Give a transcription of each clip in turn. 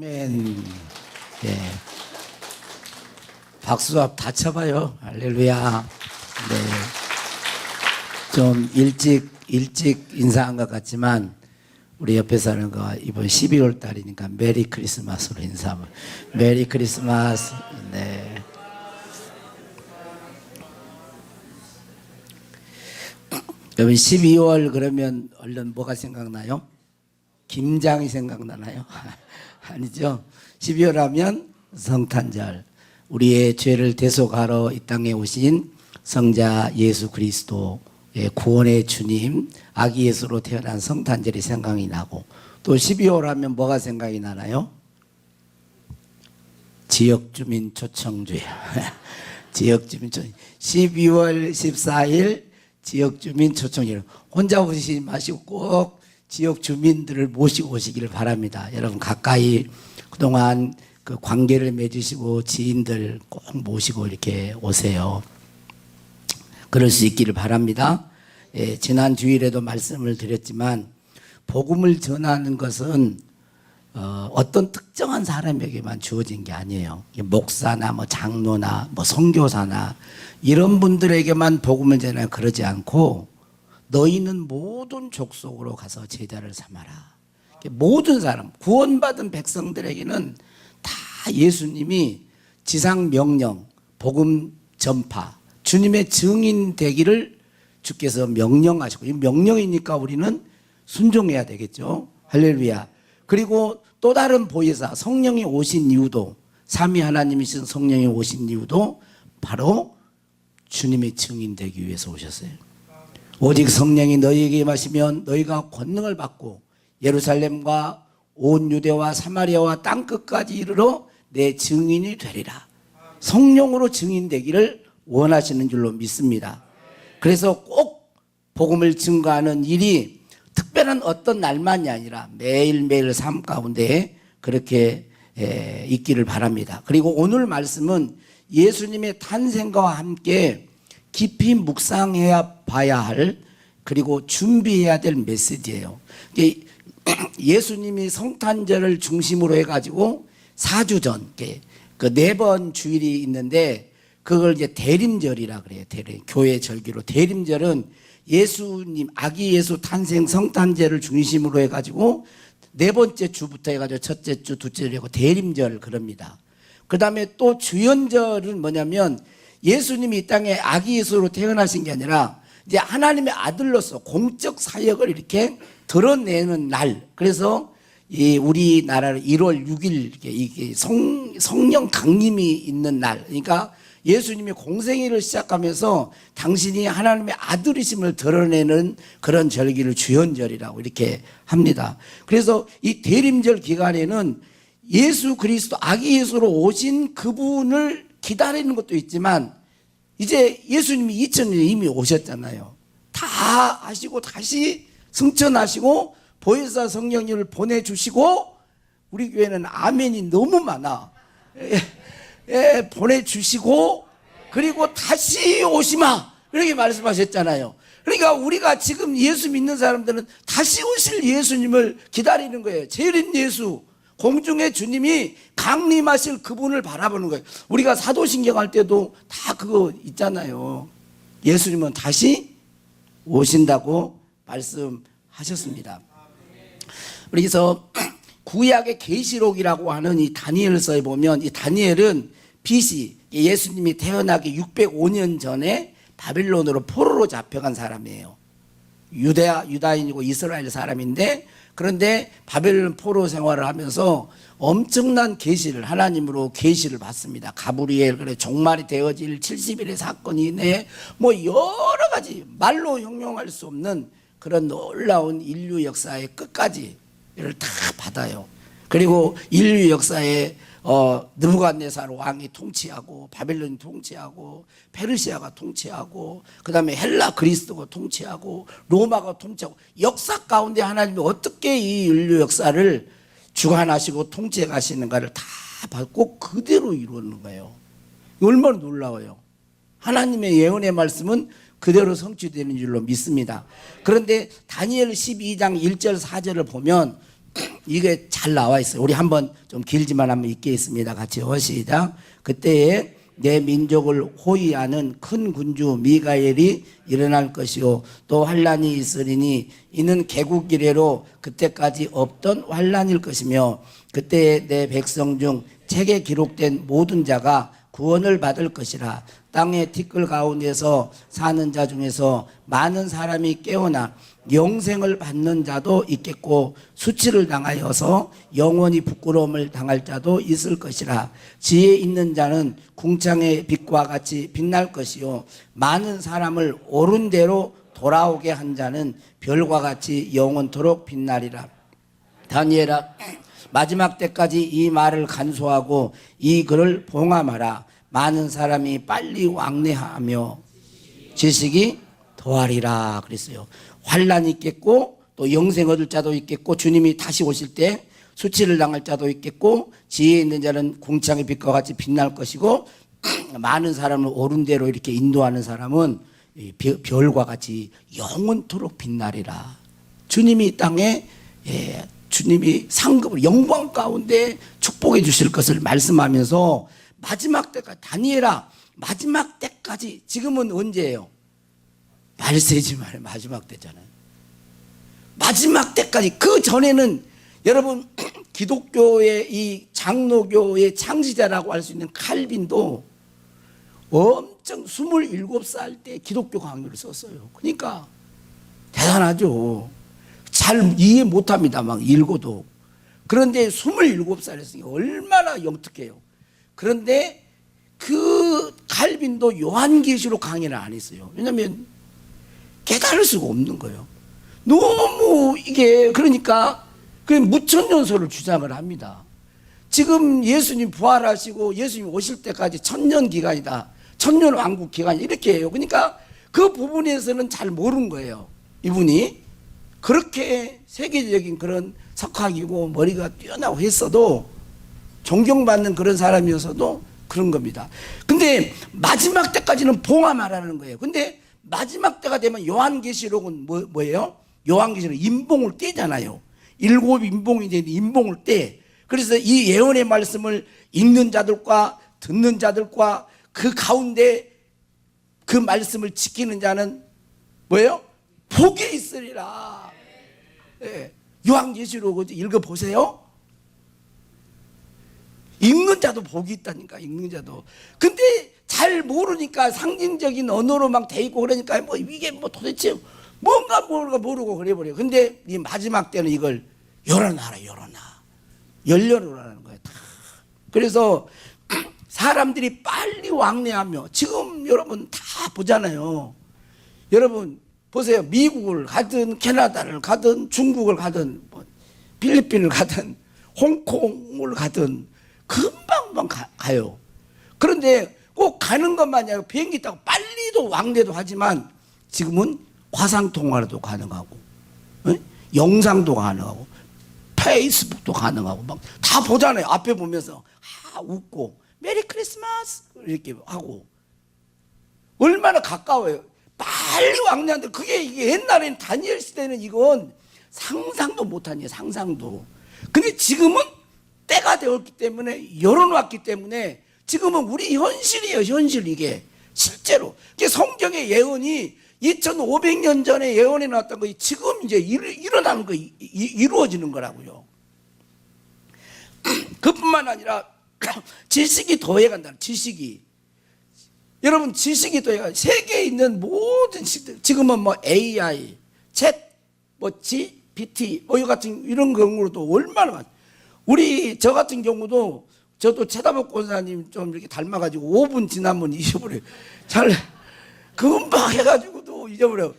아멘. 예. 박수 다 쳐봐요. 할렐루야. 네. 좀 일찍 인사한 것 같지만 우리 옆에 사는 거 이번 12월 달이니까 메리 크리스마스로 인사하면 메리 크리스마스. 네. 여러분 12월 그러면 얼른 뭐가 생각나요? 김장이 생각나나요? 아니죠. 12월 하면 성탄절, 우리의 죄를 대속하러 이 땅에 오신 성자 예수 그리스도의 구원의 주님, 아기 예수로 태어난 성탄절이 생각이 나고, 또 12월 하면 뭐가 생각이 나나요? 지역주민 초청주일. 지역주민 초청. 12월 14일 지역주민 초청일. 혼자 오시지 마시고 꼭 지역 주민들을 모시고 오시기를 바랍니다. 여러분 가까이 그동안 그 관계를 맺으시고 지인들 꼭 모시고 이렇게 오세요. 그럴 수 있기를 바랍니다. 예, 지난 주일에도 말씀을 드렸지만 복음을 전하는 것은 어떤 특정한 사람에게만 주어진 게 아니에요. 목사나 뭐 장로나 뭐 선교사나 이런 분들에게만 복음을 전하는 그러지 않고 너희는 모든 족속으로 가서 제자를 삼아라. 모든 사람, 구원받은 백성들에게는 다 예수님이 지상 명령, 복음 전파, 주님의 증인 되기를 주께서 명령하시고, 이 명령이니까 우리는 순종해야 되겠죠. 할렐루야. 그리고 또 다른 보혜사 성령이 오신 이유도, 삼위 하나님이신 성령이 오신 이유도 바로 주님의 증인 되기 위해서 오셨어요. 오직 성령이 너희에게 임하시면 너희가 권능을 받고 예루살렘과 온 유대와 사마리아와 땅끝까지 이르러 내 증인이 되리라. 성령으로 증인되기를 원하시는 줄로 믿습니다. 그래서 꼭 복음을 증거하는 일이 특별한 어떤 날만이 아니라 매일매일 삶 가운데 그렇게 있기를 바랍니다. 그리고 오늘 말씀은 예수님의 탄생과 함께 깊이 묵상해야 봐야 할, 그리고 준비해야 될 메시지예요. 예수님이 성탄절을 중심으로 해가지고 4주 전, 그 4번 주일이 있는데 그걸 이제 대림절이라 그래요. 교회 절기로. 대림절은 예수님, 아기 예수 탄생 성탄절을 중심으로 해가지고 4번째 주부터 해가지고 첫째 주, 둘째 주고 대림절 그럽니다. 그 다음에 또 주연절은 뭐냐면 예수님이 이 땅에 아기 예수로 태어나신 게 아니라 이제 하나님의 아들로서 공적 사역을 이렇게 드러내는 날. 그래서 이 우리나라는 1월 6일 이게 성령 강림이 있는 날. 그러니까 예수님이 공생애를 시작하면서 당신이 하나님의 아들이심을 드러내는 그런 절기를 주연절이라고 이렇게 합니다. 그래서 이 대림절 기간에는 예수 그리스도 아기 예수로 오신 그분을 기다리는 것도 있지만 이제 예수님이 2000년에 이미 오셨잖아요. 다 하시고 다시 승천하시고 보혜사 성령님을 보내주시고, 우리 교회는 아멘이 너무 많아. 보내주시고 그리고 다시 오시마 이렇게 말씀하셨잖아요. 그러니까 우리가 지금 예수 믿는 사람들은 다시 오실 예수님을 기다리는 거예요. 재림 예수, 공중의 주님이 강림하실 그분을 바라보는 거예요. 우리가 사도신경 할 때도 다 그거 있잖아요. 예수님은 다시 오신다고 말씀하셨습니다. 그래서 구약의 계시록이라고 하는 이 다니엘서에 보면, 이 다니엘은 BC, 예수님이 태어나기 605년 전에 바빌론으로 포로로 잡혀간 사람이에요. 유다인이고 이스라엘 사람인데, 그런데 바벨론 포로 생활을 하면서 엄청난 계시를, 하나님으로 계시를 받습니다. 가브리엘, 그래 종말이 되어질 70일의 사건이 네, 뭐 여러 가지 말로 형용할 수 없는 그런 놀라운 인류 역사의 끝까지 이를 다 받아요. 그리고 인류 역사에 느부갓네살 왕이 통치하고, 바벨론이 통치하고, 페르시아가 통치하고, 그 다음에 헬라 그리스도가 통치하고, 로마가 통치하고, 역사 가운데 하나님이 어떻게 이 인류 역사를 주관하시고 통치해 가시는가를 다 받고 그대로 이루는 거예요. 얼마나 놀라워요. 하나님의 예언의 말씀은 그대로 성취되는 줄로 믿습니다. 그런데 다니엘 12장 1절 4절을 보면 이게 잘 나와 있어요. 우리 한번 좀 길지만 한번 읽겠습니다. 같이 시작. 그때에 내 민족을 호위하는 큰 군주 미가엘이 일어날 것이요 또 환란이 있으리니 이는 개국 이래로 그때까지 없던 환란일 것이며 그때에 내 백성 중 책에 기록된 모든 자가 구원을 받을 것이라. 땅의 티끌 가운데서 사는 자 중에서 많은 사람이 깨어나 영생을 받는 자도 있겠고 수치를 당하여서 영원히 부끄러움을 당할 자도 있을 것이라. 지혜 있는 자는 궁창의 빛과 같이 빛날 것이요 많은 사람을 옳은 대로 돌아오게 한 자는 별과 같이 영원토록 빛나리라. 다니엘아, 마지막 때까지 이 말을 간수하고 이 글을 봉함하라. 많은 사람이 빨리 왕래하며 지식이 더하리라 그랬어요. 환란이 있겠고 또 영생 얻을 자도 있겠고 주님이 다시 오실 때 수치를 당할 자도 있겠고 지혜 있는 자는 궁창의 빛과 같이 빛날 것이고 많은 사람을 옳은 대로 이렇게 인도하는 사람은 별과 같이 영원토록 빛나리라. 주님이 땅에 주님이 상급을 영광 가운데 축복해 주실 것을 말씀하면서 마지막 때까지 다니엘아 마지막 때까지 지금은 언제예요? 말세지 말이에요. 마지막 때잖아요. 마지막 때까지 그 전에는 여러분 기독교의 이 장로교의 창시자라고 할 수 있는 칼빈도 엄청 27살 때 기독교 강요를 썼어요. 그러니까 대단하죠. 잘 이해 못합니다. 막 읽어도. 그런데 27살이었으니까 얼마나 영특해요. 그런데 그 칼빈도 요한계시록 강의를 안 했어요. 왜냐하면 깨달을 수가 없는 거예요. 너무 이게 그러니까 그 무천년설을 주장을 합니다. 지금 예수님 부활하시고 예수님 오실 때까지 천년 기간이다. 천년 왕국 기간이 이렇게 해요. 그러니까 그 부분에서는 잘 모르는 거예요. 이분이 그렇게 세계적인 그런 석학이고 머리가 뛰어나고 했어도 존경받는 그런 사람이어서도 그런 겁니다. 근데 마지막 때까지는 봉함하라는 거예요. 근데 마지막 때가 되면 요한계시록은 뭐예요? 요한계시록 인봉을 떼잖아요. 7 인봉이 되는 인봉을 떼. 그래서 이 예언의 말씀을 읽는 자들과 듣는 자들과 그 가운데 그 말씀을 지키는 자는 뭐예요? 복이 있으리라. 네. 요한계시록 읽어보세요. 읽는 자도 복이 있다니까. 읽는 자도. 근데 잘 모르니까 상징적인 언어로 막 돼 있고 그러니까 뭐 이게 뭐 도대체 뭔가 모르고 그래버려요. 근데 이 마지막 때는 이걸 열어놔라. 열려놓으라는 거예요. 다. 그래서 사람들이 빨리 왕래하며 지금 여러분 다 보잖아요. 여러분 보세요. 미국을 가든 캐나다를 가든 중국을 가든 뭐 필리핀을 가든 홍콩을 가든 금방 가요. 그런데 꼭 가는 것만이 아니라 비행기 타고 빨리도 왕래도 하지만 지금은 화상통화도 가능하고 영상도 가능하고 페이스북도 가능하고 막 다 보잖아요. 앞에 보면서 웃고 메리 크리스마스 이렇게 하고 얼마나 가까워요. 빨리 왕래하는데 그게 이게 옛날에는 다니엘 시대는 이건 상상도 못한 일 상상도. 근데 지금은 때가 되었기 때문에 열어놨기 때문에 지금은 우리 현실이에요. 현실 이게 실제로 성경의 예언이 2500년 전에 예언해 놨던 거 지금 이제 일어나는 거 이루어지는 거라고요. 그뿐만 아니라 지식이 더해간다. 지식이 여러분 지식이 더해가 세계에 있는 모든 지금은 뭐 AI, 챗, 뭐 GPT 뭐 같은 이런 경우로도 얼마나 많. 우리 저 같은 경우도 저도 최다복 권사님 좀 이렇게 닮아가지고 5분 지나면 잊어버려요. 잘 금방 해가지고도 잊어버려요.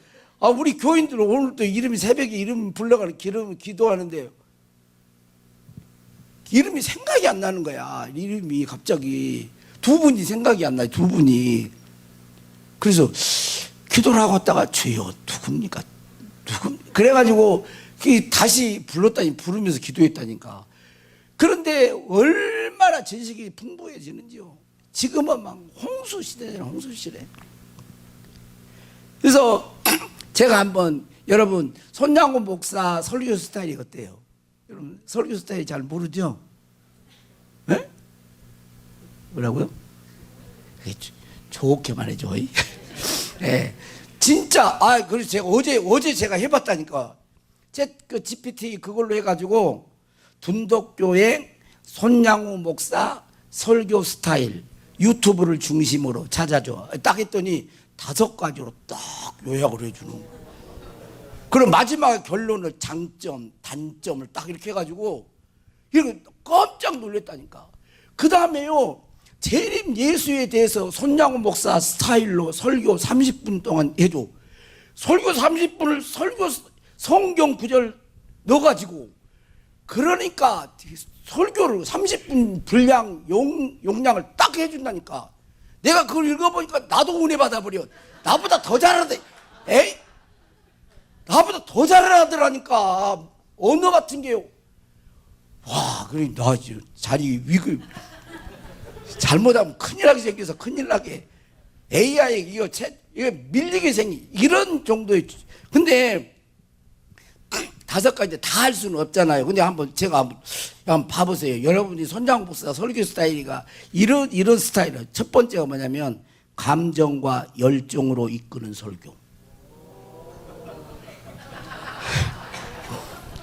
우리 교인들 오늘 또 이름이 새벽에 이름 불러가는 기도하는데 이름이 생각이 안 나는 거야. 이름이 갑자기 두 분이 생각이 안 나요. 두 분이. 그래서 기도를 하고 왔다가 주여 누굽니까? 그래가지고 다시 부르면서 기도했다니까. 그런데 얼마나 지식이 풍부해지는지요. 지금은 막 홍수 시대잖아요. 홍수 시대. 그래서 제가 한번 여러분 손양호 목사 설교 스타일이 어때요? 여러분 설교 스타일 잘 모르죠? 에? 뭐라고요? 좋게 말해줘. 예. 진짜, 그래서 제가 어제 제가 해봤다니까. 그 GPT 그걸로 해가지고, 둔덕교회 손양우 목사 설교 스타일 유튜브를 중심으로 찾아줘. 딱 했더니 5가지로 딱 요약을 해주는 거야. 그럼 마지막 결론을 장점, 단점을 딱 이렇게 해가지고, 이거 깜짝 놀랐다니까. 그 다음에요, 재림 예수에 대해서 손양호 목사 스타일로 설교 30분 동안 해줘. 설교 30분을 성경 구절 넣어가지고, 그러니까 설교를 30분 분량 용량을 딱 해준다니까. 내가 그걸 읽어보니까 나도 은혜 받아버려. 나보다 더 잘하대. 에이? 나보다 더 잘하더라니까. 언어 같은 게요. 와, 그래, 나 지금 자리 위급. 잘못하면 큰일 나게 생겨서 큰일 나게. AI 이거 밀리게 생기. 이런 정도의. 근데 5가지 다 할 수는 없잖아요. 근데 제가 한번 봐보세요. 여러분이 손장호 목사 설교 스타일이가 이런 스타일은 첫 번째가 뭐냐면 감정과 열정으로 이끄는 설교.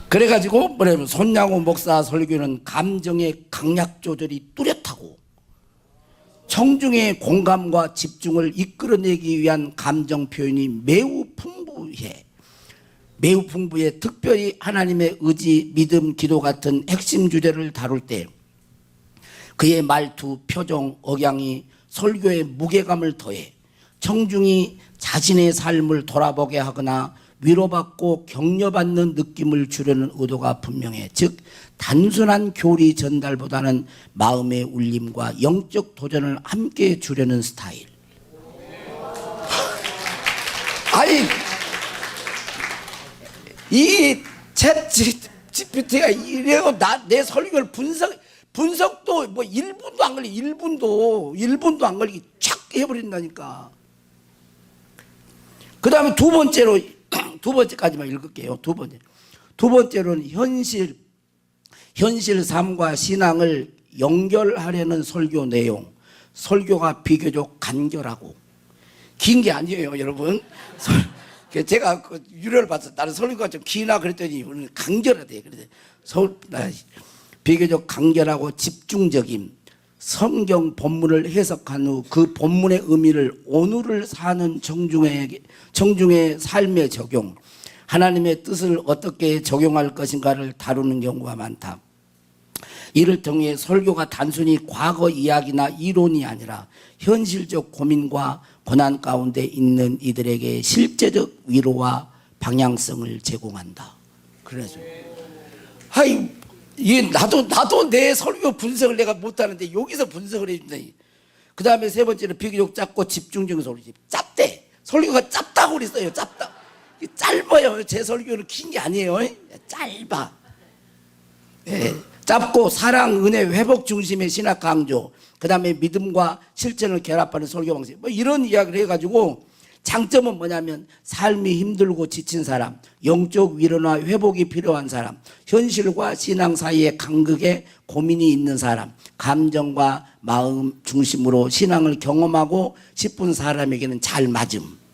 그래가지고 뭐냐면 손양호 목사 설교는 감정의 강약 조절이 뚜렷하고 청중의 공감과 집중을 이끌어내기 위한 감정 표현이 매우 풍부해 특별히 하나님의 의지, 믿음, 기도 같은 핵심 주제를 다룰 때 그의 말투, 표정, 억양이 설교의 무게감을 더해 청중이 자신의 삶을 돌아보게 하거나 위로받고 격려받는 느낌을 주려는 의도가 분명해. 즉 단순한 교리 전달보다는 마음의 울림과 영적 도전을 함께 주려는 스타일. 아니 이 챗 GPT가 이래고 내 설교를 분석도 뭐 1분도 안 걸리 1분도 안 걸리게 쫙 해버린다니까. 그 다음에 두 번째까지만 읽을게요. 두 번째로는 현실 삶과 신앙을 연결하려는 설교 내용. 설교가 비교적 간결하고 긴 게 아니에요, 여러분. 제가 그 유료를 봤어. 나는 설교가 좀 기나 그랬더니 오늘 간결하대. 비교적 간결하고 집중적인 성경 본문을 해석한 후 그 본문의 의미를 오늘을 사는 청중의 삶에 적용, 하나님의 뜻을 어떻게 적용할 것인가를 다루는 경우가 많다. 이를 통해 설교가 단순히 과거 이야기나 이론이 아니라 현실적 고민과 고난 가운데 있는 이들에게 실제적 위로와 방향성을 제공한다. 그래서 나도 내 설교 분석을 내가 못하는데 여기서 분석을 해준다. 그 다음에 세 번째는 비교적 짧고 집중적인 설교. 짧대. 설교가 짧다고 그랬어요. 짧다. 짧아요. 제 설교는 긴 게 아니에요. 짧아. 네. 짧고 사랑, 은혜, 회복 중심의 신학 강조, 그 다음에 믿음과 실천을 결합하는 설교 방식, 뭐 이런 이야기를 해가지고 장점은 뭐냐면 삶이 힘들고 지친 사람, 영적 위로나 회복이 필요한 사람, 현실과 신앙 사이의 간극에 고민이 있는 사람, 감정과 마음 중심으로 신앙을 경험하고 싶은 사람에게는 잘 맞음.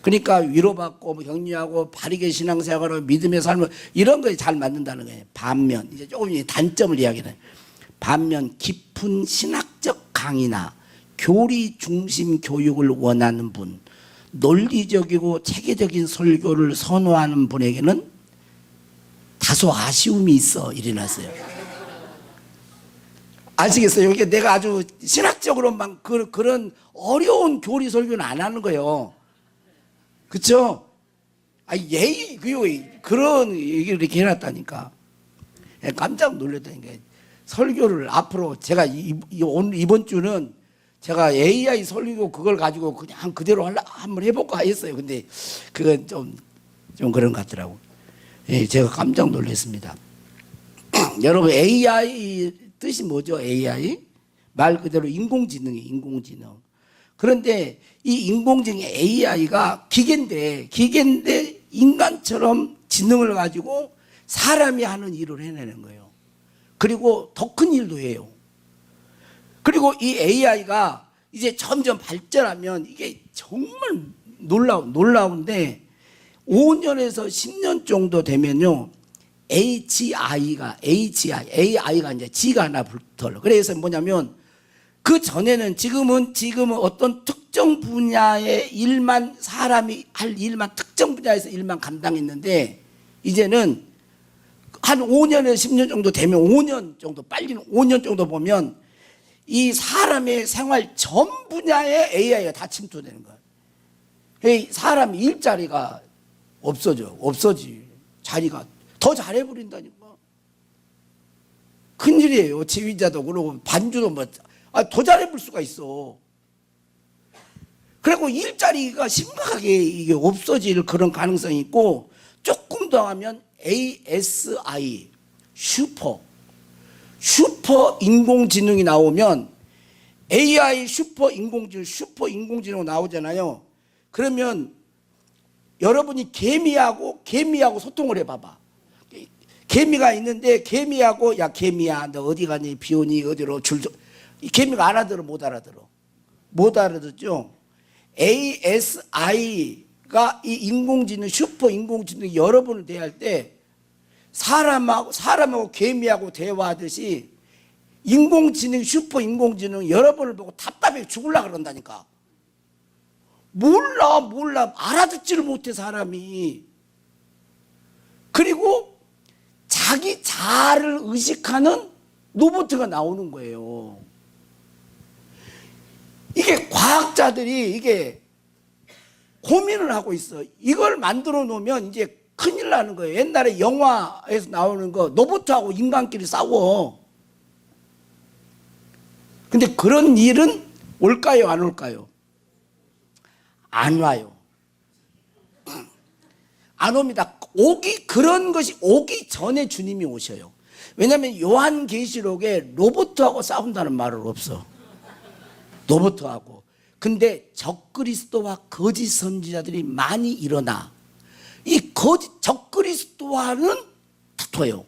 그러니까 위로받고 격려하고 바르게 신앙생활하고 믿음의 삶을 이런 거에 잘 맞는다는 거예요. 반면 이제 조금 단점을 이야기해요. 반면 깊은 신학적 강의나 교리 중심 교육을 원하는 분, 논리적이고 체계적인 설교를 선호하는 분에게는 다소 아쉬움이 있어 일어났어요. 아시겠어요? 이게 내가 아주 신학적으로만 그런 어려운 교리 설교는 안 하는 거예요. 그쵸? 그런 얘기를 이렇게 해놨다니까. 깜짝 놀랐다니까. 설교를 앞으로 제가 이번 주는 제가 AI 설교 그걸 가지고 그냥 그대로 한번 해볼까 했어요. 근데 그건 좀 그런 것 같더라고. 제가 깜짝 놀랐습니다. 여러분, AI 뜻이 뭐죠? AI? 말 그대로 인공지능이에요. 인공지능. 그런데 이 인공지능 AI가 기계인데 인간처럼 지능을 가지고 사람이 하는 일을 해내는 거예요. 그리고 더 큰 일도 해요. 그리고 이 AI가 이제 점점 발전하면 이게 정말 놀라운데 5년에서 10년 정도 되면요. AI가 이제 G가 하나 붙어요. 그래서 뭐냐면 그 전에는 지금은 어떤 특정 분야의 일만 사람이 할 일만 특정 분야에서 일만 감당했는데 이제는 한 5년에서 10년 정도 되면 5년 정도 빨리는 5년 정도 보면 이 사람의 생활 전 분야에 AI가 다 침투되는 거예요. 사람 일자리가 없어지. 자리가 더 잘해버린다니까. 큰일이에요. 지휘자도 그러고 반주도 더 잘해볼 수가 있어. 그리고 일자리가 심각하게 이게 없어질 그런 가능성이 있고 조금 더 하면 ASI 슈퍼 인공지능이 나오면 AI 슈퍼 인공지능 나오잖아요. 그러면 여러분이 개미하고 소통을 해봐봐. 개미가 있는데 개미하고 야 개미야 너 어디 가니 비 오니 어디로 개미가 알아들어 못 알아듣죠. ASI가 이 인공지능 슈퍼 인공지능이 여러분을 대할 때 사람하고 개미하고 대화하듯이 슈퍼 인공지능 여러분을 보고 답답해 죽으려고 그런다니까. 몰라 알아듣지를 못해 사람이. 그리고 자기 자아를 의식하는 로봇가 나오는 거예요. 이게 과학자들이 이게 고민을 하고 있어. 이걸 만들어 놓으면 이제 큰일 나는 거예요. 옛날에 영화에서 나오는 거 로봇하고 인간끼리 싸워. 근데 그런 일은 올까요 안 올까요? 안 와요. 안 옵니다. 그런 것이 오기 전에 주님이 오셔요. 왜냐하면 요한계시록에 로봇하고 싸운다는 말은 없어. 로봇하고. 근데 적그리스도와 거짓 선지자들이 많이 일어나. 이 적그리스도와는 다퉈요.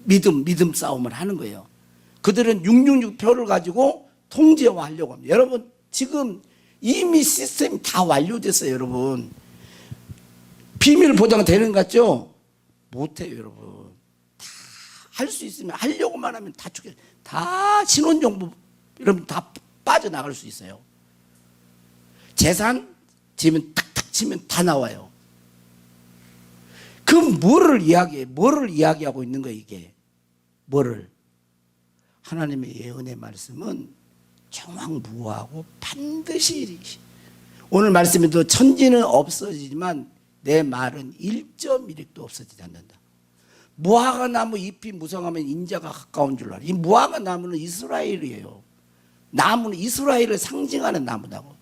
믿음 싸움을 하는 거예요. 그들은 666표를 가지고 통제하려고 합니다. 여러분 지금 이미 시스템이 다 완료됐어요. 여러분 비밀 보장 되는 것 같죠? 못해요. 여러분 다 할 수 있으면 하려고만 하면 다 신원정보 여러분 다 빠져나갈 수 있어요. 재산 지면 탁탁 치면 다 나와요. 그 뭐를 이야기하고 있는 거예요 이게? 뭐를? 하나님의 예언의 말씀은 정확무하고 반드시 오늘 말씀에도 천지는 없어지지만 내 말은 1.1획도 없어지지 않는다. 무화과 나무 잎이 무성하면 인자가 가까운 줄 알아. 이 무화과 나무는 이스라엘이에요. 나무는 이스라엘을 상징하는 나무다고.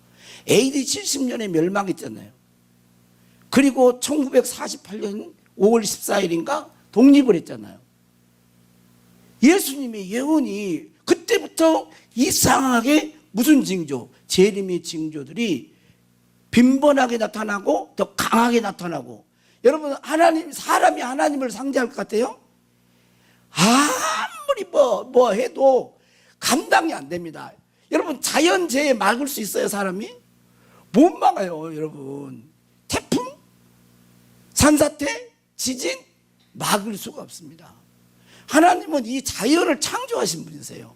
AD 70년에 멸망했잖아요. 그리고 1948년 5월 14일인가 독립을 했잖아요. 예수님의 예언이 그때부터 이상하게 무슨 징조? 재림의 징조들이 빈번하게 나타나고 더 강하게 나타나고. 여러분 사람이 하나님을 상대할 것 같아요? 아무리 뭐 해도 감당이 안 됩니다. 여러분 자연재해 막을 수 있어요 사람이? 못 막아요 여러분. 태풍? 산사태? 지진? 막을 수가 없습니다. 하나님은 이 자연을 창조하신 분이세요.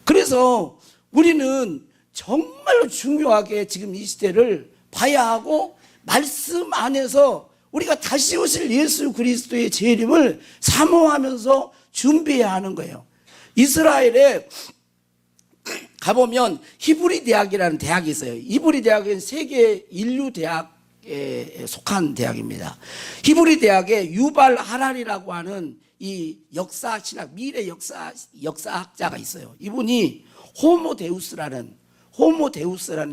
그래서 우리는 정말로 중요하게 지금 이 시대를 봐야 하고 말씀 안에서 우리가 다시 오실 예수 그리스도의 재림을 사모하면서 준비해야 하는 거예요. 이스라엘에 가보면 히브리 대학이라는 대학이 있어요. 히브리 대학은 세계 인류 대학에 속한 대학입니다. 히브리 대학에 유발 하랄이라고 하는 이 역사신학 미래 역사학자가 있어요. 이분이 호모데우스라는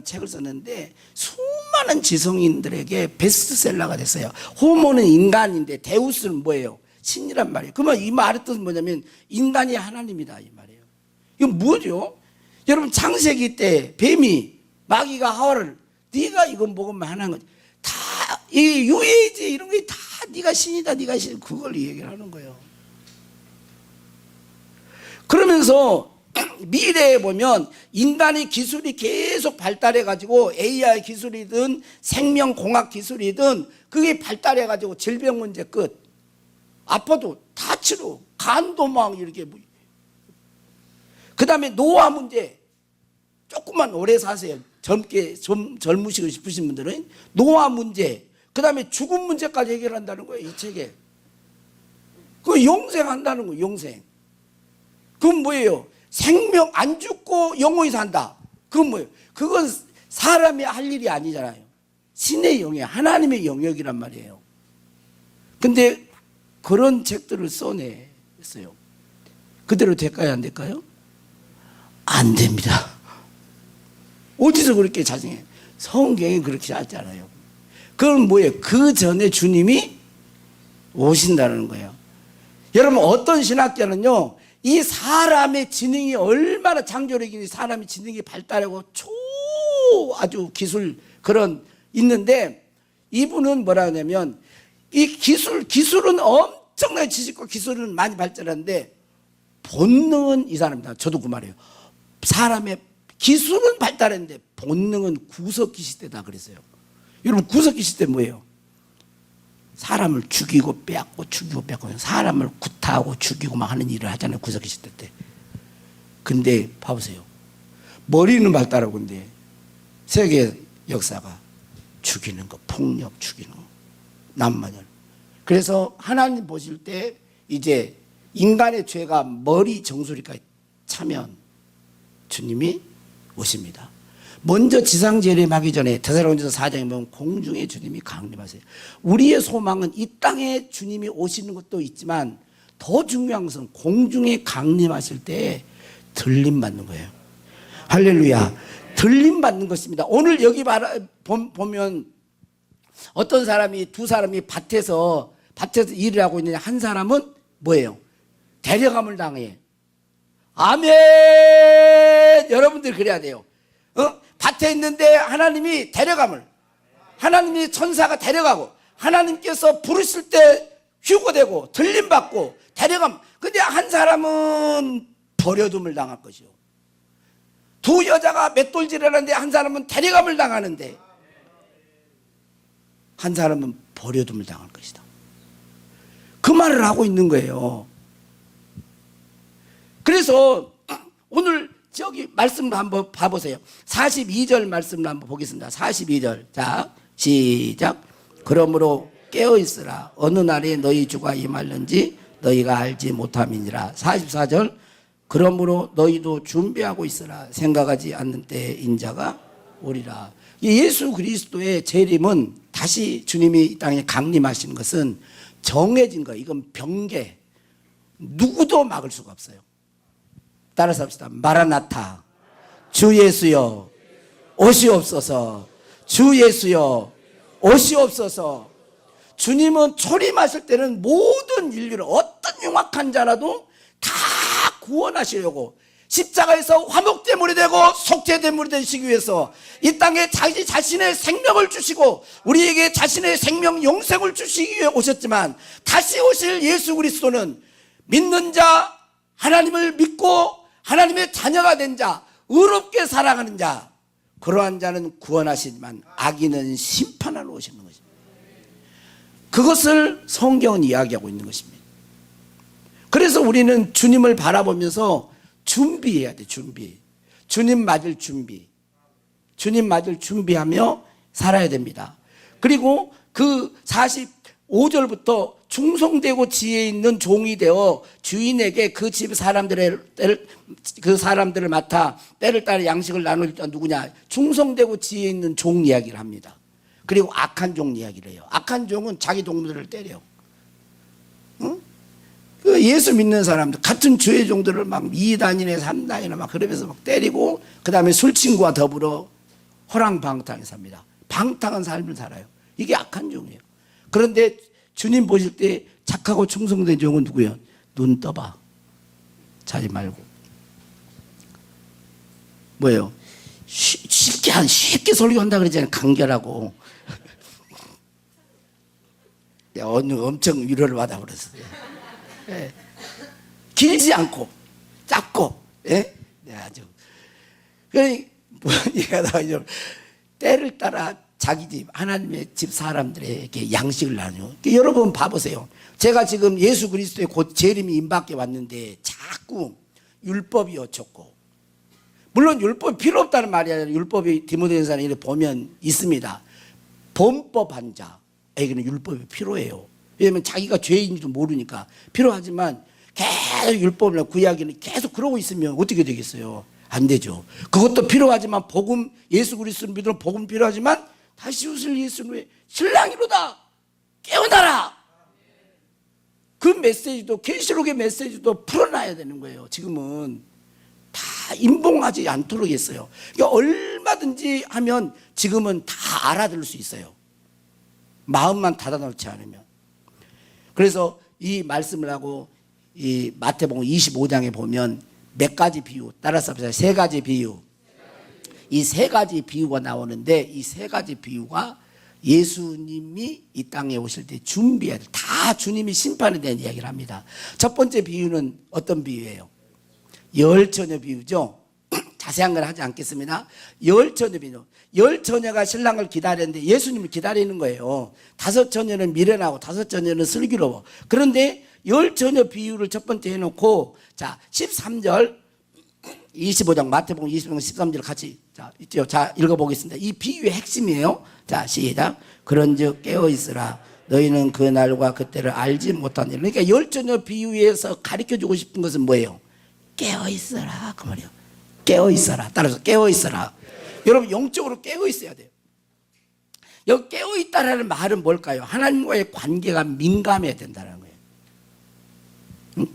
책을 썼는데 수많은 지성인들에게 베스트셀러가 됐어요. 호모는 인간인데 데우스는 뭐예요? 신이란 말이에요. 그러면 이 말의 뜻은 뭐냐면 인간이 하나님이다 이 말이에요. 이건 뭐죠? 여러분 창세기 때 뱀이 마귀가 하와를 네가 이거 먹으면 하나인 거지. 다 이 유해지 이런 게 다 네가 신이다, 네가 신, 그걸 얘기를 하는 거예요. 그러면서 미래에 보면 인간의 기술이 계속 발달해 가지고 AI 기술이든 생명공학 기술이든 그게 발달해 가지고 질병 문제 끝. 아파도 다 치료. 간도 막 이렇게. 그 다음에 노화 문제. 조금만 오래 사세요. 젊으시고 싶으신 분들은 노화 문제. 그 다음에 죽음 문제까지 해결한다는 거예요, 이 책에. 그 영생한다는 거예요, 영생. 그건 뭐예요? 생명 안 죽고 영원히 산다. 그건 뭐예요? 그건 사람이 할 일이 아니잖아요. 신의 영역, 하나님의 영역이란 말이에요. 근데 그런 책들을 써냈어요. 그대로 될까요, 안 될까요? 안 됩니다. 어디서 그렇게 자성해? 성경이 그렇게 하잖아요. 그건 뭐예요? 그 전에 주님이 오신다는 거예요. 여러분, 어떤 신학자는요, 이 사람의 지능이 얼마나 창조력이니 사람의 지능이 발달하고 아주 기술 그런 있는데, 이분은 뭐라 하냐면 이 기술은 엄청나게 지식과 기술은 많이 발전하는데 본능은 이 사람이다. 저도 그 말이에요. 사람의 기술은 발달했는데 본능은 구석기 시대다 그랬어요. 여러분, 구석기 시대 뭐예요? 사람을 죽이고 빼앗고 사람을 구타하고 죽이고 막 하는 일을 하잖아요, 구석기 시대 때. 근데 봐보세요. 머리는 발달하고 근데 세계 역사가 죽이는 거, 폭력 죽이는 거, 남만열. 그래서 하나님 보실 때 이제 인간의 죄가 머리 정수리까지 차면 주님이 오십니다. 먼저 지상 재림하기 전에 데살로니가서 4장에 보면 공중에 주님이 강림하세요. 우리의 소망은 이 땅에 주님이 오시는 것도 있지만 더 중요한 것은 공중에 강림하실 때 들림 받는 거예요. 할렐루야. 들림 받는 것입니다. 오늘 여기 보면 어떤 사람이, 두 사람이 밭에서 일을 하고 있는데 한 사람은 뭐예요? 데려감을 당해. 아멘. 여러분들 그래야 돼요. 밭에 있는데 하나님이 하나님이 천사가 데려가고 하나님께서 부르실 때 휴거되고 들림받고 데려감. 근데 한 사람은 버려둠을 당할 것이요. 두 여자가 맷돌질을 하는데 한 사람은 데려감을 당하는데 한 사람은 버려둠을 당할 것이다. 그 말을 하고 있는 거예요. 그래서 오늘 저기 말씀을 한번 봐보세요. 42절 말씀을 한번 보겠습니다. 42절. 자, 시작. 그러므로 깨어있으라. 어느 날에 너희 주가 임할는지 너희가 알지 못함이니라. 44절. 그러므로 너희도 준비하고 있으라. 생각하지 않는 때에 인자가 오리라. 예수 그리스도의 재림은 다시 주님이 이 땅에 강림하시는 것은 정해진 거예요. 이건 병계. 누구도 막을 수가 없어요. 따라서 합시다. 마라나타. 주 예수여 오시옵소서. 주 예수여 오시옵소서. 주님은 초림하실 때는 모든 인류를 어떤 흉악한 자라도 다 구원하시려고 십자가에서 화목제물이 되고 속죄제물이 되시기 위해서 이 땅에 자신의 생명을 주시고 우리에게 자신의 생명 영생을 주시기 위해 오셨지만, 다시 오실 예수 그리스도는 믿는 자, 하나님을 믿고 하나님의 자녀가 된 자, 의롭게 살아가는 자, 그러한 자는 구원하시지만 악인은 심판하러 오시는 것입니다. 그것을 성경은 이야기하고 있는 것입니다. 그래서 우리는 주님을 바라보면서 준비해야 돼. 주님 맞을 준비하며 살아야 됩니다. 그리고 그 45절부터 충성되고 지혜 있는 종이 되어 주인에게 그 집 사람들을 맡아 때를 따라 양식을 나눌 자 누구냐? 충성되고 지혜 있는 종 이야기를 합니다. 그리고 악한 종 이야기를 해요. 악한 종은 자기 동물들을 때려. 응? 그 예수 믿는 사람들, 같은 주의 종들을 막 2단이나 3단이나 막 그러면서 막 때리고, 그 다음에 술친구와 더불어 호랑방탕에 삽니다. 방탕한 삶을 살아요. 이게 악한 종이에요. 그런데 주님 보실 때 착하고 충성된 종은 누구예요? 눈 떠봐. 자지 말고. 뭐예요? 쉽게 설교한다 그러잖아요. 간결하고. 제가 엄청 위로를 받아버렸어요. 예. 길지 않고 짧고, 예? 네, 아주. 그러니 얘가 좀 때를 따라 자기 집, 하나님의 집 사람들에게 양식을 나눠요. 여러분 봐보세요. 제가 지금 예수 그리스도의 곧 재림이 임박해 왔는데 자꾸 율법이 어쳤고, 물론 율법이 필요 없다는 말이 아니라 율법이 디모데전서에 이렇게 보면 있습니다. 범법한 자에게는 율법이 필요해요. 왜냐하면 자기가 죄인지도 모르니까 필요하지만 계속 율법이나 구약에는 계속 그러고 있으면 어떻게 되겠어요? 안 되죠. 그것도 필요하지만 복음, 예수 그리스도를 믿으면 복음 필요하지만 다시 웃을 예수는 신랑이로다 깨어나라. 그 메시지도, 계시록의 메시지도 풀어놔야 되는 거예요. 지금은 다 인봉하지 않도록 했어요. 그러니까 얼마든지 하면 지금은 다 알아들을 수 있어요. 마음만 닫아놓지 않으면. 그래서 이 말씀을 하고 이 마태복음 25장에 보면 몇 가지 비유, 따라서 보세요. 세 가지 비유. 이 세 가지 비유가 나오는데 이 세 가지 비유가 예수님이 이 땅에 오실 때 준비해야 돼. 다 주님이 심판에 대한 이야기를 합니다. 첫 번째 비유는 어떤 비유예요? 열처녀 비유죠. 자세한 건 하지 않겠습니다. 열처녀 비유. 열처녀가 신랑을 기다리는데 예수님을 기다리는 거예요. 다섯 처녀는 미련하고 다섯 처녀는 슬기로워. 그런데 열처녀 비유를 첫 번째 해놓고, 자 13절 25장 마태복음 25장 13절 같이 자 있죠. 자 읽어보겠습니다. 이 비유의 핵심이에요. 자 시작. 그런즉 깨어있으라. 너희는 그 날과 그때를 알지 못하느니라. 그러니까 열처녀 비유에서 가르쳐주고 싶은 것은 뭐예요? 깨어있어라 그 말이에요. 깨어있어라. 따라서 깨어있어라. 여러분 영적으로 깨어있어야 돼요. 여기 깨어있다라는 말은 뭘까요? 하나님과의 관계가 민감해야 된다는 거예요. 응?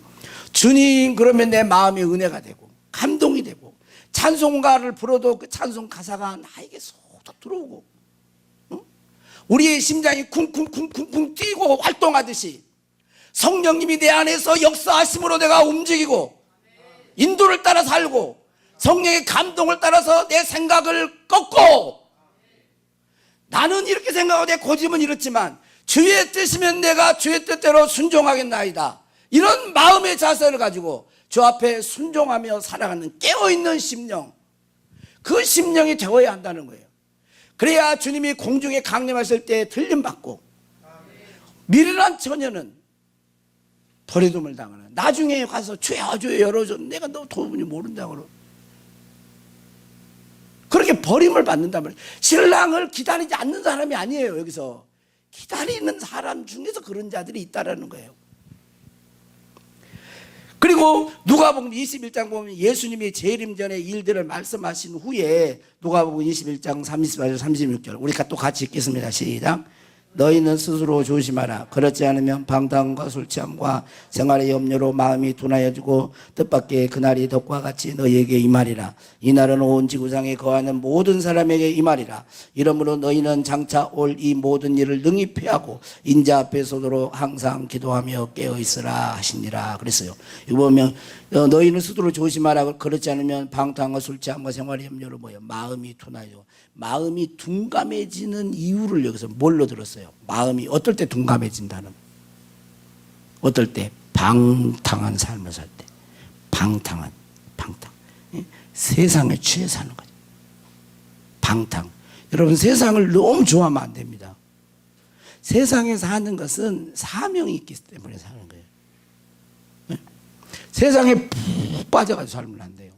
주님 그러면 내 마음이 은혜가 되고 감동이 되고 찬송가를 불어도 그 찬송 가사가 나에게 쏙 들어오고, 응? 우리의 심장이 쿵쿵쿵쿵쿵 뛰고 활동하듯이 성령님이 내 안에서 역사하심으로 내가 움직이고 인도를 따라 살고 성령의 감동을 따라서 내 생각을 꺾고, 나는 이렇게 생각하고 내 고집은 이렇지만 주의 뜻이면 내가 주의 뜻대로 순종하겠나이다. 이런 마음의 자세를 가지고 주 앞에 순종하며 살아가는 깨어있는 심령, 그 심령이 되어야 한다는 거예요. 그래야 주님이 공중에 강림하실 때 들림받고, 미련한 처녀는 버리둠을 당하는, 나중에 가서 주여 주여 열어줘, 내가 너 도무지 모른다고 그렇게 버림을 받는단 말이에요. 신랑을 기다리지 않는 사람이 아니에요. 여기서 기다리는 사람 중에서 그런 자들이 있다라는 거예요. 그리고 누가복음 21장 보면 예수님이 재림 전에 일들을 말씀하신 후에 누가복음 21장 34절 36절 우리 또 같이 읽겠습니다. 시작. 너희는 스스로 조심하라. 그렇지 않으면 방탕과 술취함과 생활의 염려로 마음이 둔하여지고 뜻밖의 그날이 덕과 같이 너희에게 임하리라. 이날은 온 지구상에 거하는 모든 사람에게 임하리라. 이러므로 너희는 장차 올 이 모든 일을 능히 피하고 인자 앞에 서도록 항상 기도하며 깨어있으라 하시니라 그랬어요. 이거 보면 너희는 스스로 조심하라. 그렇지 않으면 방탕과 술취함과 생활의 염려로 마음이 둔하여, 마음이 둔감해지는 이유를 여기서 뭘로 들었어요? 마음이 어떨 때 둔감해진다는, 어떨 때? 방탕한 삶을 살 때. 방탕. 세상에 취해 사는 거죠. 방탕. 여러분 세상을 너무 좋아하면 안 됩니다. 세상에 사는 것은 사명이 있기 때문에 사는 거예요. 세상에 푹 빠져가지고 살면 안 돼요.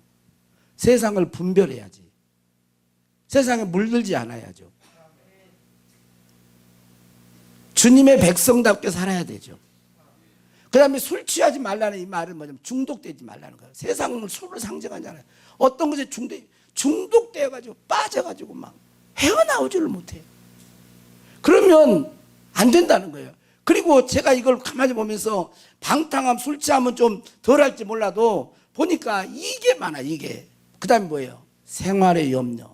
세상을 분별해야지. 세상에 물들지 않아야죠. 주님의 백성답게 살아야 되죠. 그 다음에 술 취하지 말라는 이 말은 뭐냐면 중독되지 말라는 거예요. 세상은 술을 상징하잖아요. 어떤 것에 중독되어가지고 빠져가지고 막 헤어나오지를 못해요. 그러면 안 된다는 거예요. 그리고 제가 이걸 가만히 보면서 방탕함, 술 취함은 좀 덜할지 몰라도 보니까 이게 많아, 이게. 그 다음에 뭐예요? 생활의 염려.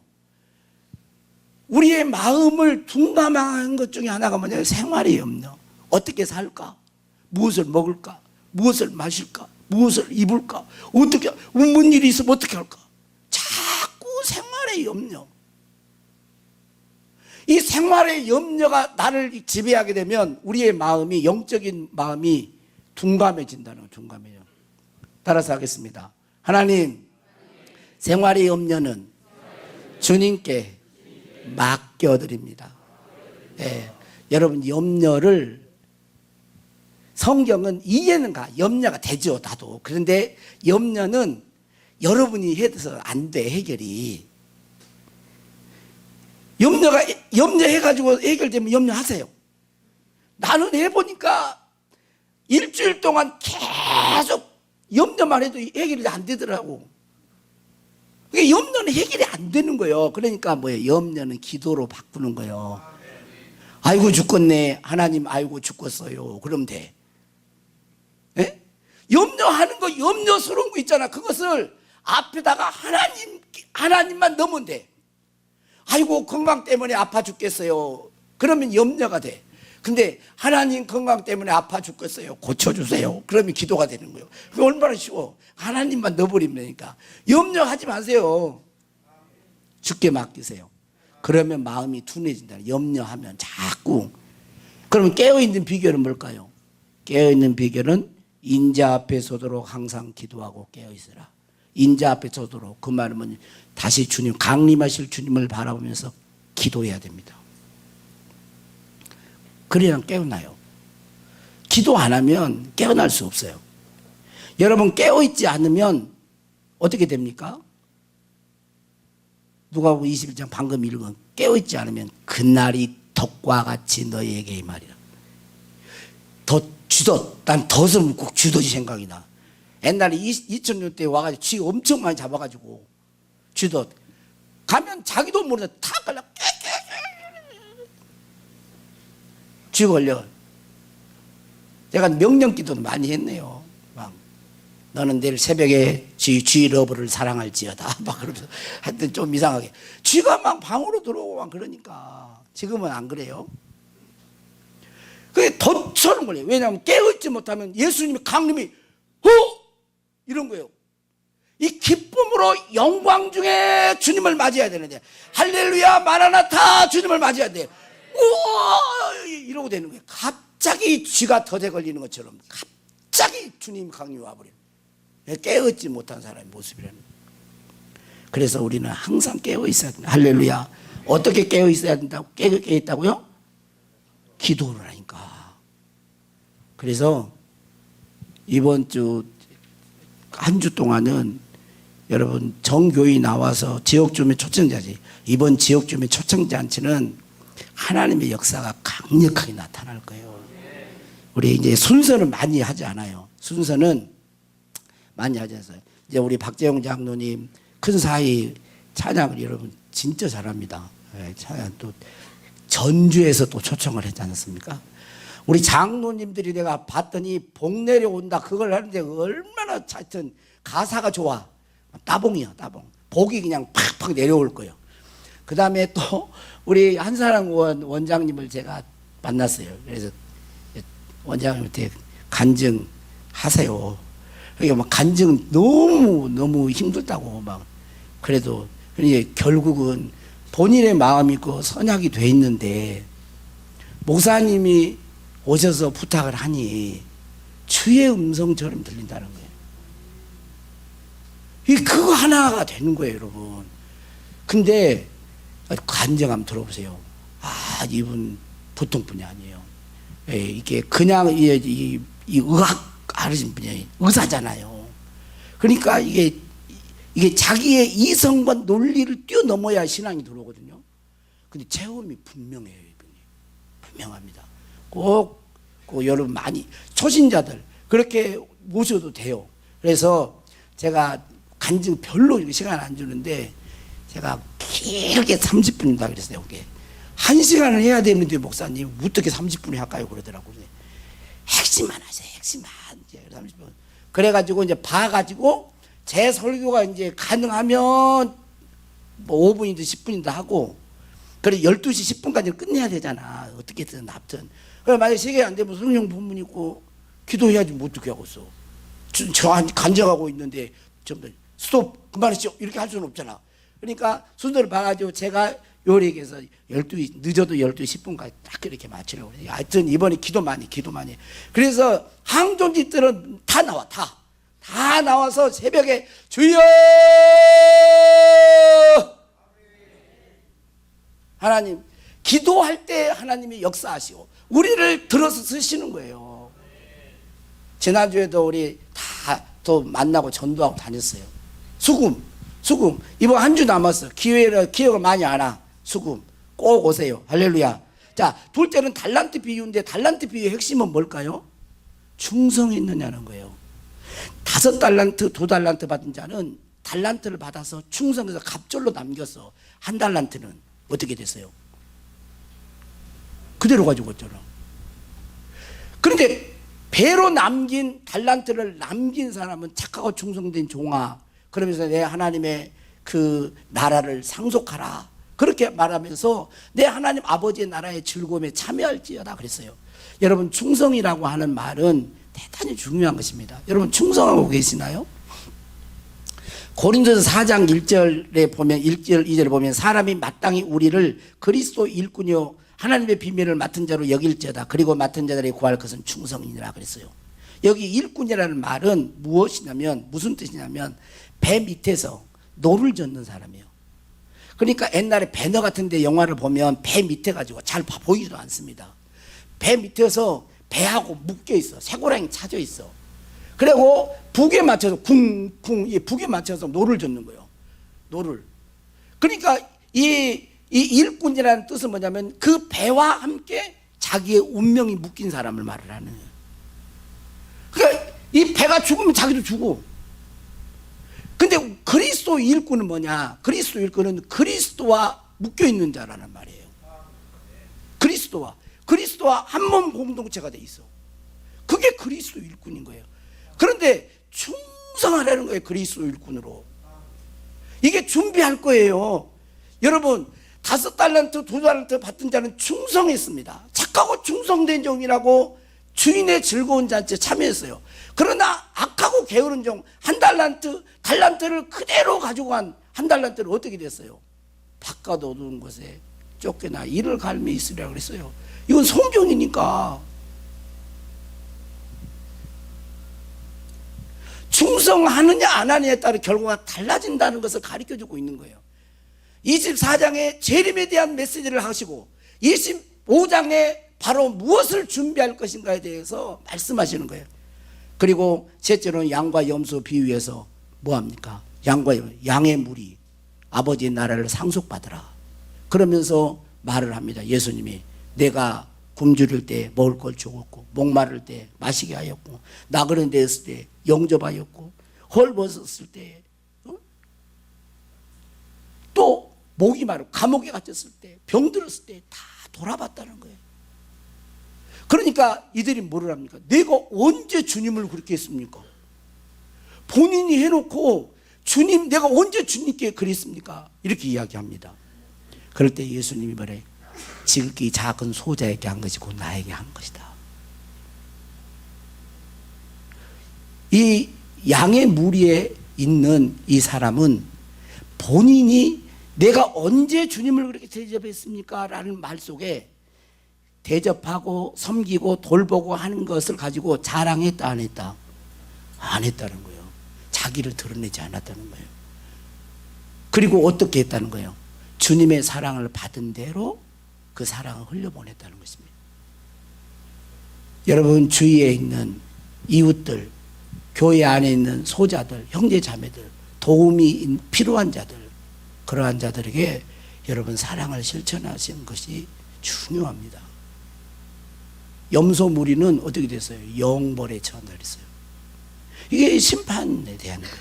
우리의 마음을 둔감한 것 중에 하나가 뭐냐면 생활의 염려. 어떻게 살까? 무엇을 먹을까? 무엇을 마실까? 무엇을 입을까? 어떻게, 무슨 일이 있으면 어떻게 할까? 자꾸 생활의 염려. 이 생활의 염려가 나를 지배하게 되면 우리의 마음이, 영적인 마음이 둔감해진다는 거예요. 둔감해요. 따라서 하겠습니다. 하나님, 생활의 염려는 주님께 맡겨드립니다. 예, 여러분, 염려를, 성경은 이해는 염려가 되죠, 나도. 그런데 염려는 여러분이 해서 안 돼, 해결이. 염려해가지고 해결되면 염려하세요. 나는 해보니까 일주일 동안 계속 염려만 해도 해결이 안 되더라고. 염려는 해결이 안 되는 거예요. 그러니까 뭐예요? 염려는 기도로 바꾸는 거예요. 아이고 죽겠네. 하나님 아이고 죽겠어요. 그러면 돼. 예? 염려하는 거, 염려스러운 거 있잖아. 그것을 앞에다가 하나님만 넣으면 돼. 아이고 건강 때문에 아파 죽겠어요. 그러면 염려가 돼. 근데 하나님 건강 때문에 아파 죽겠어요. 고쳐주세요. 그러면 기도가 되는 거예요. 그게 얼마나 쉬워. 하나님만 넣어버리면 되니까. 염려하지 마세요. 죽게 맡기세요. 그러면 마음이 둔해진다. 염려하면 자꾸. 그러면 깨어있는 비결은 뭘까요? 깨어있는 비결은 인자 앞에 서도록 항상 기도하고 깨어있으라. 인자 앞에 서도록. 그 말은 다시 주님, 강림하실 주님을 바라보면서 기도해야 됩니다. 그래야 깨어나요. 기도 안 하면 깨어날 수 없어요. 여러분, 깨어있지 않으면 어떻게 됩니까? 누가복음 21장 방금 읽은, 깨어있지 않으면 그날이 덫과 같이 너희에게 이 말이라. 쥐덫. 난 덫은 꼭 쥐덫이 생각이 나. 옛날에 2000년 때 와가지고 쥐 엄청 많이 잡아가지고 쥐덫 가면 자기도 모르는데 탁 걸려. 쥐 걸려. 제가 명령기도도 많이 했네요. 막 너는 내일 새벽에 쥐 러브를 사랑할지어다. 막 그러면서 하여튼 좀 이상하게 쥐가 막 방으로 들어오고 막 그러니까. 지금은 안 그래요. 그게 덫처럼 걸려요. 왜냐하면 깨어있지 못하면 예수님의 강림이 이런 거예요. 이 기쁨으로 영광 중에 주님을 맞이해야 되는데, 할렐루야 마라나타 주님을 맞이해야 돼. 우와 이러고 되는 거예요. 갑자기 쥐가 덫에 걸리는 것처럼 갑자기 주님 강림이 와버려요. 깨어있지 못한 사람의 모습이라는 거예요. 그래서 우리는 항상 깨어 있어야 된다. 할렐루야. 어떻게 깨어 있어야 된다고? 깨어 있다고요? 기도를 하니까. 그래서 이번 주 한 주 동안은 여러분 정교회 나와서 지역주민 초청자지, 이번 지역주민 초청잔치는 하나님의 역사가 강력하게 나타날 거예요. 우리 이제 순서는 많이 하지 않아요. 순서는 많이 하지 않아요. 이제 우리 박재용 장로님 큰 사이 찬양을 여러분 진짜 잘합니다. 찬양 또 전주에서 또 초청을 했지 않았습니까? 우리 장로님들이 내가 봤더니 복 내려온다 그걸 하는데 얼마나 하여튼 가사가 좋아. 따봉이야, 따봉. 복이 그냥 팍팍 내려올 거예요. 그 다음에 또 우리 한사랑 원장님을 제가 만났어요. 그래서 원장님한테 간증하세요. 그러니까 막 간증 너무 힘들다고 막. 그래도 결국은 본인의 마음이 그 선약이 돼 있는데 목사님이 오셔서 부탁을 하니 주의 음성처럼 들린다는 거예요. 그거 하나가 되는 거예요, 여러분. 근데 간증 한번 들어보세요. 아, 이분 보통 분이 아니에요. 이게 그냥 이 의학 알으신 분이 의사잖아요. 그러니까 이게 자기의 이성과 논리를 뛰어넘어야 신앙이 들어오거든요. 근데 체험이 분명해요, 이분이. 분명합니다. 꼭 여러분 많이 초신자들 그렇게 모셔도 돼요. 그래서 제가 간증 별로 시간 안 주는데 제가 길게 30분이다 그랬어요. 1시간을 해야 되는데 목사님 어떻게 30분이 할까요? 그러더라고요. 핵심만 하세요. 핵심만. 30분. 그래가지고 이제 봐가지고 제 설교가 이제 가능하면 뭐 5분이든 10분이든 하고, 그래 12시 10분까지 끝내야 되잖아. 어떻게든 납든. 그래 만약에 시간이 안 되면 성령 본문 있고 기도해야지 뭐 어떻게 하고 있어. 저 간증하고 있는데 좀 스톱 그만하시죠 이렇게 할 수는 없잖아. 그러니까 순서를 봐가지고 제가 요리에서 12, 늦어도 12시 10분까지 딱 이렇게 맞추려고 그래요. 하여튼 이번에 기도 많이. 그래서 항존짓들은 다 나와, 다 나와서 새벽에 주여! 하나님, 기도할 때 하나님이 역사하시고 우리를 들어서 쓰시는 거예요. 지난주에도 우리 다 또 만나고 전도하고 다녔어요. 수금. 이번 한 주 남았어. 기억을 많이 안 와. 수금. 꼭 오세요. 할렐루야. 자, 둘째는 달란트 비유인데 달란트 비유의 핵심은 뭘까요? 충성했느냐는 거예요. 5달란트, 2달란트 받은 자는 달란트를 받아서 충성해서 갑절로 남겼어. 1달란트는 어떻게 됐어요? 그대로 가지고 있잖아. 그런데 배로 남긴 달란트를 남긴 사람은 착하고 충성된 종아, 그러면서 내 하나님의 그 나라를 상속하라, 그렇게 말하면서 내 하나님 아버지의 나라의 즐거움에 참여할지어다 그랬어요. 여러분, 충성이라고 하는 말은 대단히 중요한 것입니다. 여러분, 충성하고 계시나요? 고린도서 4장 1절에 보면 1절 2절에 보면 사람이 마땅히 우리를 그리스도 일꾼이요 하나님의 비밀을 맡은 자로 여길지어다. 그리고 맡은 자들이 구할 것은 충성이니라 그랬어요. 여기 일꾼이라는 말은 무엇이냐면, 무슨 뜻이냐면 배 밑에서 노를 젓는 사람이에요. 그러니까 옛날에 배너 같은 데 영화를 보면 배 밑에 가지고 잘 보이지도 않습니다. 배 밑에서 배하고 묶여 있어. 쇠고랑이 차져 있어. 그리고 북에 맞춰서 쿵쿵, 북에 맞춰서 노를 젓는 거예요. 노를. 그러니까 이 일꾼이라는 뜻은 뭐냐면 그 배와 함께 자기의 운명이 묶인 사람을 말을 하는 거예요. 그러니까 이 배가 죽으면 자기도 죽어. 근데 그리스도 일꾼은 뭐냐? 그리스도 일꾼은 그리스도와 묶여 있는 자라는 말이에요. 그리스도와 한 몸 공동체가 돼 있어. 그게 그리스도 일꾼인 거예요. 그런데 충성하라는 거예요. 그리스도 일꾼으로. 이게 준비할 거예요. 여러분, 5달란트, 2달란트 받은 자는 충성했습니다. 착하고 충성된 종이라고 주인의 즐거운 잔치에 참여했어요. 그러나 악하고 게으른 종, 1달란트를 그대로 가지고 간 1달란트를 어떻게 됐어요? 바깥 어두운 곳에 쫓겨나 이를 갈미 있으리라 그랬어요. 이건 성경이니까. 충성하느냐 안 하느냐에 따라 결과가 달라진다는 것을 가르쳐주고 있는 거예요. 24장에 재림에 대한 메시지를 하시고 25장에 바로 무엇을 준비할 것인가에 대해서 말씀하시는 거예요. 그리고 셋째로는 양과 염소 비유해서 뭐합니까? 양의 무리 아버지의 나라를 상속받으라 그러면서 말을 합니다. 예수님이 내가 굶주릴 때 먹을 걸 주었고 목마를 때 마시게 하였고 나그네 되었을 때 영접하였고 헐벗었을 때 또 목이 마르고 감옥에 갇혔을 때 병들었을 때 다 돌아봤다는 거예요. 그러니까 이들이 뭐를 합니까? 내가 언제 주님을 그렇게 했습니까? 본인이 해놓고 주님, 내가 언제 주님께 그랬습니까? 이렇게 이야기합니다. 그럴 때 예수님이 말해, 지극히 작은 소자에게 한 것이 곧 나에게 한 것이다. 이 양의 무리에 있는 이 사람은 본인이 내가 언제 주님을 그렇게 대접했습니까? 라는 말 속에 대접하고 섬기고 돌보고 하는 것을 가지고 자랑했다 안 했다? 안 했다는 거예요. 자기를 드러내지 않았다는 거예요. 그리고 어떻게 했다는 거예요? 주님의 사랑을 받은 대로 그 사랑을 흘려보냈다는 것입니다. 여러분, 주위에 있는 이웃들, 교회 안에 있는 소자들, 형제 자매들, 도움이 필요한 자들, 그러한 자들에게 여러분 사랑을 실천하시는 것이 중요합니다. 염소 무리는 어떻게 됐어요? 영벌에 처한다 그랬어요. 이게 심판에 대한 거예요.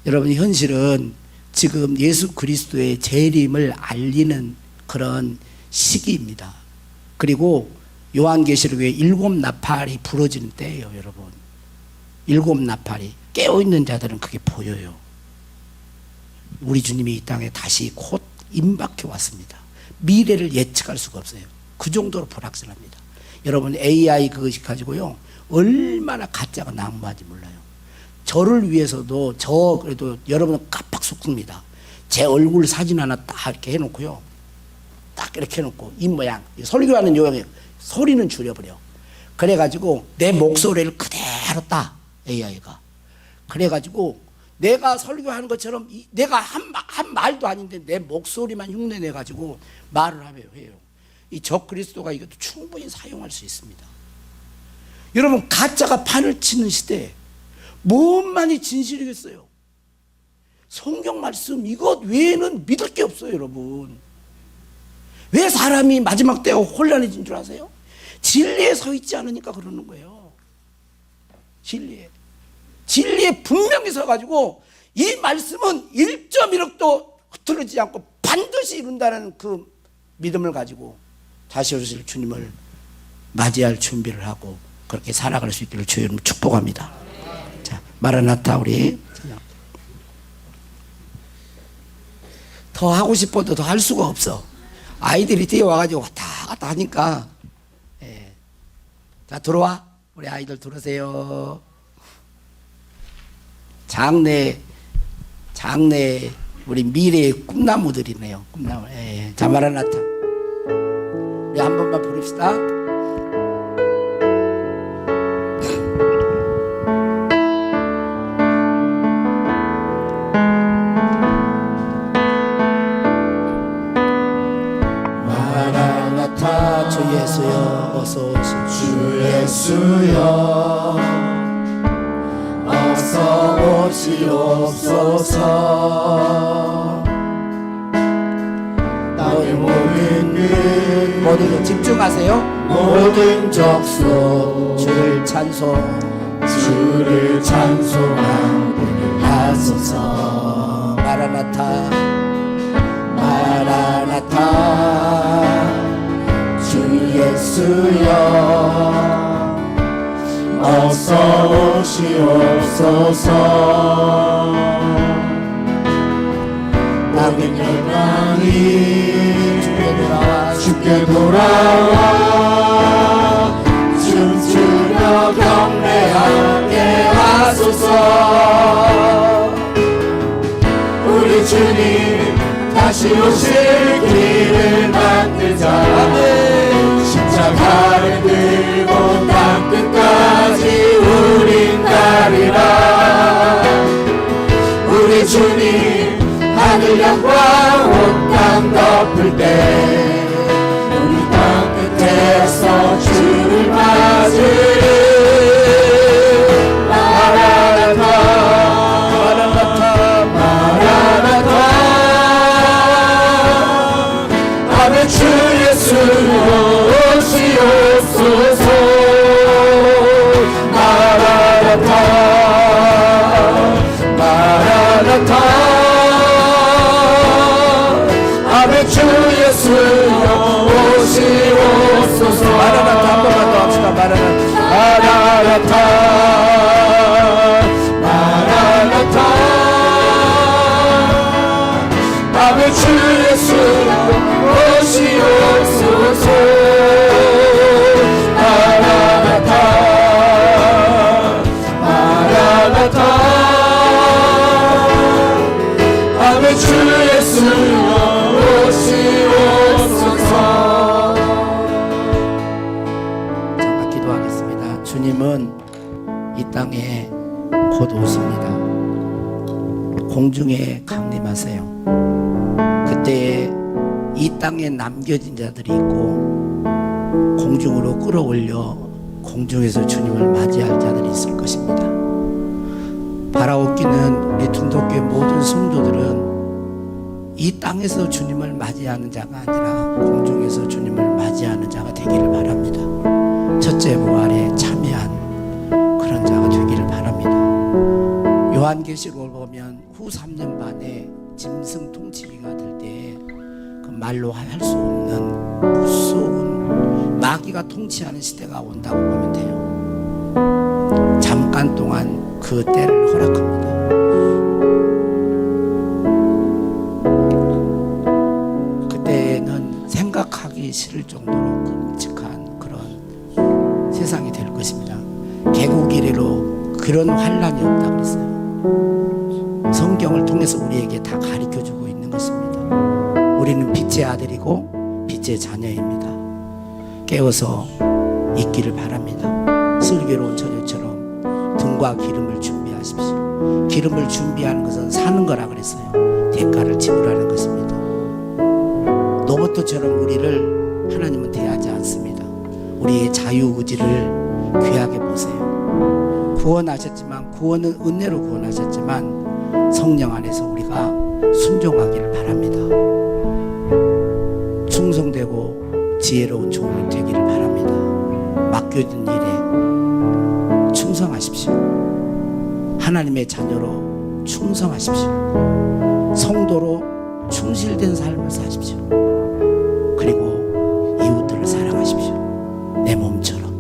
여러분, 현실은 지금 예수 그리스도의 재림을 알리는 그런 시기입니다. 그리고 요한계시록에 7 나팔이 부러지는 때예요. 여러분, 7 나팔이 깨어있는 자들은 그게 보여요. 우리 주님이 이 땅에 다시 곧 임박해 왔습니다. 미래를 예측할 수가 없어요. 그 정도로 불확실합니다. 여러분, AI 그것이 가지고요 얼마나 가짜가 난무한지 몰라요. 저를 위해서도 그래도 여러분은 깜빡 속습니다. 제 얼굴 사진 하나 딱 이렇게 해놓고요. 딱 이렇게 해놓고 입 모양, 설교하는 요령이에요. 소리는 줄여버려. 그래가지고 내 목소리를 그대로 따, AI가. 그래가지고 내가 설교하는 것처럼 내가 한 말도 아닌데 내 목소리만 흉내내가지고 말을 해요. 이 적그리스도가 이것도 충분히 사용할 수 있습니다. 여러분, 가짜가 판을 치는 시대에 뭔만이 진실이겠어요? 성경 말씀 이것 외에는 믿을 게 없어요, 여러분. 왜 사람이 마지막 때가 혼란해진 줄 아세요? 진리에 서 있지 않으니까 그러는 거예요. 진리에 분명히 서가지고 이 말씀은 1.1억도 흐트러지지 않고 반드시 이룬다는 그 믿음을 가지고 다시 오실 주님을 맞이할 준비를 하고 그렇게 살아갈 수 있기를 주의 이름으로 축복합니다. 자, 마라나타. 우리 더 하고 싶어도 더 할 수가 없어. 아이들이 뛰어와가지고 왔다 갔다 하니까. 자, 들어와. 우리 아이들 들어오세요. 장래 우리 미래의 꿈나무들이네요. 꿈나무. 자, 마라나타. 우리 한 번만 부릅시다. 마라나타. 주 예수여 어서 오시오. 주 예수여 어서 오시옵소서. 땅의 모든 길 모두 집중하세요. 모든 족속 주를 찬송하게 하소서. 마라나타. 주 예수여 어서 오시옵소서. 모든 열망이 주께 돌아와 춤추며 경배하게 하소서. 우리 주님 다시 오실 길을 만들자. 십자가를 들고 땅끝까지 우린 가리라. 우리 주님 하늘 영광 온 땅 덮을 때 우리 땅끝에서 주를 맞으리. 마라나타. 아멘. 주 예수 오시옵소서. 마라나타. 아멘. 주 예수 오시옵소서. 마라나타. 한 번만 더 합시다. 마라나타. 아멘. 주 예수 오시옵소서. 마라나타. 아멘. 주 예수 오시옵소서. 잠깐 기도하겠습니다. 주님은 이 땅에 곧 오십니다. 공중에 강림하세요. 그때 이 땅에 남겨진 자들이 있고 공중으로 끌어올려 공중에서 주님을 맞이할 자들이 있을 것입니다. 바라옵기는 우리 둔덕교회 모든 성도들은 이 땅에서 주님을 맞이하는 자가 아니라 공중에서 주님을 맞이하는 자가 되기를 바랍니다. 첫째 부활에 참여한 그런 자가 되기를 바랍니다. 요한계시록을 보면 후 3년 반에 짐승 통치기가 될 때 그 말로 할 수 없는 무서운 마귀가 통치하는 시대가 온다고 보면 돼요. 잠깐 동안 그 때를 허락합니다. 그때는 생각하기 싫을 정도로 끔찍한 그런 세상이 될 것입니다. 개국 이래로 그런 환란이 없다고 그랬어요. 성경을 통해서 우리에게 다 가르쳐주고 있는 빛의 아들이고 빛의 자녀입니다. 깨어서 있기를 바랍니다. 슬기로운 처녀처럼 등과 기름을 준비하십시오. 기름을 준비하는 것은 사는 거라 그랬어요. 대가를 지불하는 것입니다. 로봇처럼 우리를 하나님은 대하지 않습니다. 우리의 자유의지를 귀하게 보세요. 구원하셨지만, 구원은 은혜로 구원하셨지만 성령 안에서 우리가 순종하기를 바랍니다. 충성되고 지혜로운 종이 되기를 바랍니다. 맡겨진 일에 충성하십시오. 하나님의 자녀로 충성하십시오. 성도로 충실된 삶을 사십시오. 그리고 이웃들을 사랑하십시오. 내 몸처럼.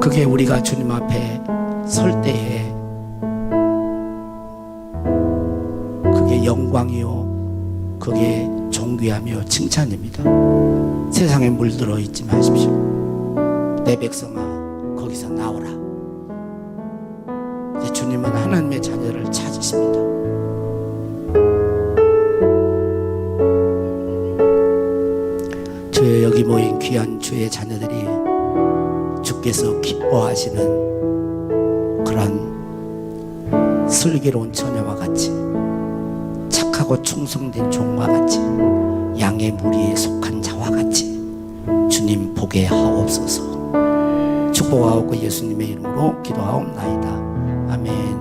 그게 우리가 주님 앞에 설 때에 그게 영광이요, 그게 존귀하며 칭찬입니다. 세상에 물들어 있지 마십시오. 내 백성아, 거기서 나오라. 이제 주님은 하나님의 자녀를 찾으십니다. 주여, 여기 모인 귀한 주의 자녀들이 주께서 기뻐하시는 그런 슬기로운 처녀와 같이, 착하고 충성된 종과 같이, 양의 무리에 속한 자와 같이 주님 보게 하옵소서. 축복하옵고 예수님의 이름으로 기도하옵나이다. 아멘.